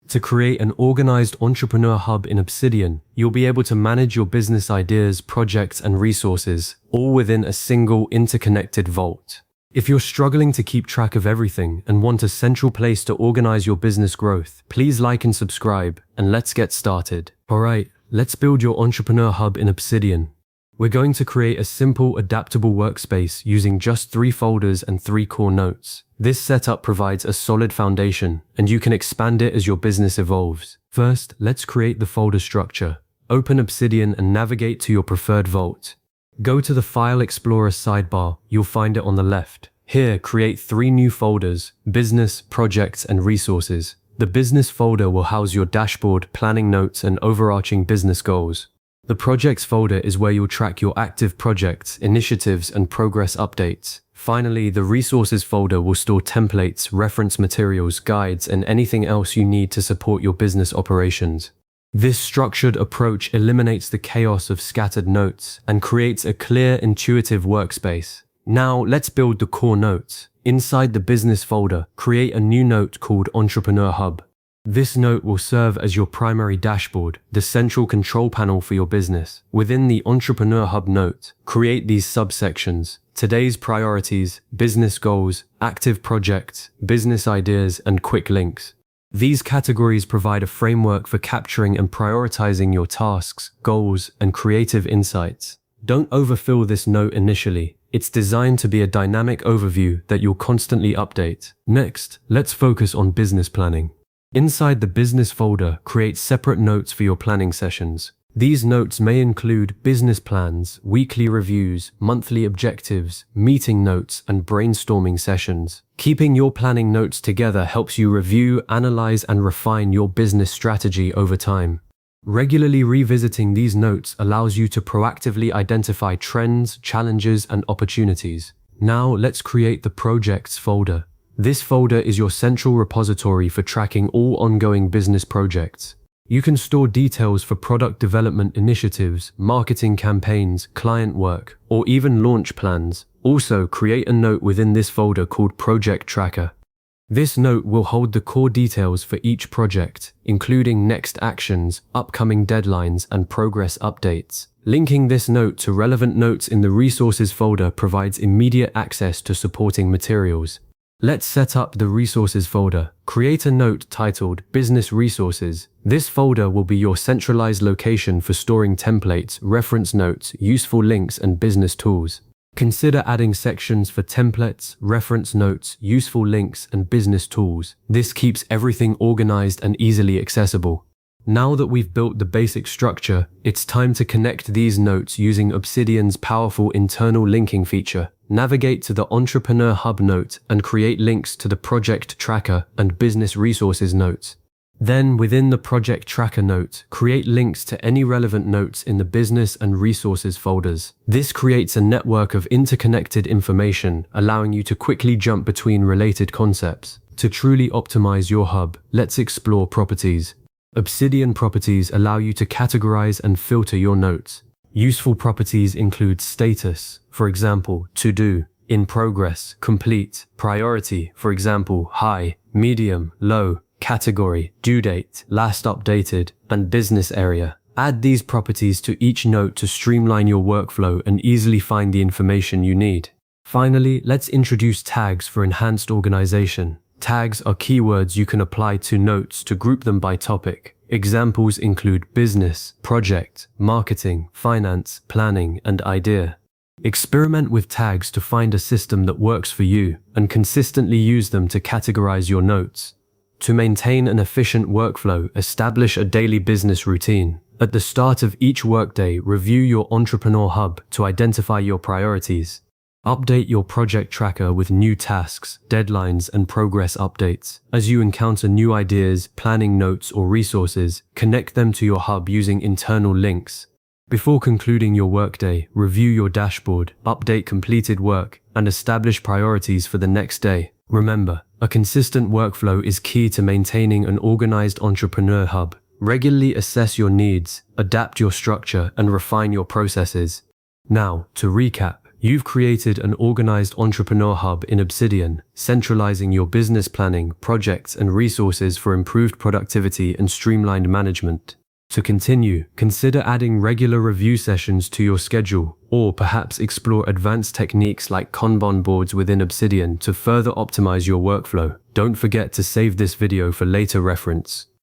To create an organized entrepreneur hub in Obsidian, you'll be able to manage your business ideas, projects, and resources, all within a single interconnected vault. If you're struggling to keep track of everything and want a central place to organize your business growth, please like and subscribe, and let's get started. Alright, let's build your entrepreneur hub in Obsidian. We're going to create a simple, adaptable workspace using just 3 folders and 3 core notes. This setup provides a solid foundation, and you can expand it as your business evolves. First, let's create the folder structure. Open Obsidian and navigate to your preferred vault. Go to the File Explorer sidebar, you'll find it on the left. Here, create 3 new folders: Business, Projects, and Resources. The Business folder will house your dashboard, planning notes, and overarching business goals. The Projects folder is where you'll track your active projects, initiatives, and progress updates. Finally, the Resources folder will store templates, reference materials, guides, and anything else you need to support your business operations. This structured approach eliminates the chaos of scattered notes and creates a clear, intuitive workspace. Now, let's build the core notes. Inside the Business folder, create a new note called Entrepreneur Hub. This note will serve as your primary dashboard, the central control panel for your business. Within the Entrepreneur Hub note, create these subsections: today's priorities, business goals, active projects, business ideas, and quick links. These categories provide a framework for capturing and prioritizing your tasks, goals, and creative insights. Don't overfill this note initially. It's designed to be a dynamic overview that you'll constantly update. Next, let's focus on business planning. Inside the Business folder, create separate notes for your planning sessions. These notes may include business plans, weekly reviews, monthly objectives, meeting notes, and brainstorming sessions. Keeping your planning notes together helps you review, analyze, and refine your business strategy over time. Regularly revisiting these notes allows you to proactively identify trends, challenges, and opportunities. Now let's create the Projects folder. This folder is your central repository for tracking all ongoing business projects. You can store details for product development initiatives, marketing campaigns, client work, or even launch plans. Also, create a note within this folder called Project Tracker. This note will hold the core details for each project, including next actions, upcoming deadlines, and progress updates. Linking this note to relevant notes in the Resources folder provides immediate access to supporting materials. Let's set up the Resources folder. Create a note titled Business Resources. This folder will be your centralized location for storing templates, reference notes, useful links, and business tools. Consider adding sections for templates, reference notes, useful links, and business tools. This keeps everything organized and easily accessible. Now that we've built the basic structure, it's time to connect these notes using Obsidian's powerful internal linking feature. Navigate to the Entrepreneur Hub note and create links to the Project Tracker and Business Resources notes. Then, within the Project Tracker note, create links to any relevant notes in the Business and Resources folders. This creates a network of interconnected information, allowing you to quickly jump between related concepts. To truly optimize your hub, let's explore properties. Obsidian properties allow you to categorize and filter your notes. Useful properties include status, for example, to do, in progress, complete, priority, for example, high, medium, low, category, due date, last updated, and business area. Add these properties to each note to streamline your workflow and easily find the information you need. Finally, let's introduce tags for enhanced organization. Tags are keywords you can apply to notes to group them by topic. Examples include business, project, marketing, finance, planning, and idea. Experiment with tags to find a system that works for you and consistently use them to categorize your notes. To maintain an efficient workflow, establish a daily business routine. At the start of each workday, review your Entrepreneur Hub to identify your priorities. Update your project tracker with new tasks, deadlines, and progress updates. As you encounter new ideas, planning notes, or resources, connect them to your hub using internal links. Before concluding your workday, review your dashboard, update completed work, and establish priorities for the next day. Remember, a consistent workflow is key to maintaining an organized entrepreneur hub. Regularly assess your needs, adapt your structure, and refine your processes. Now, to recap, You've created an organized entrepreneur hub in Obsidian, centralizing your business planning, projects, and resources for improved productivity and streamlined management. To continue, consider adding regular review sessions to your schedule, or perhaps explore advanced techniques like Kanban boards within Obsidian to further optimize your workflow. Don't forget to save this video for later reference.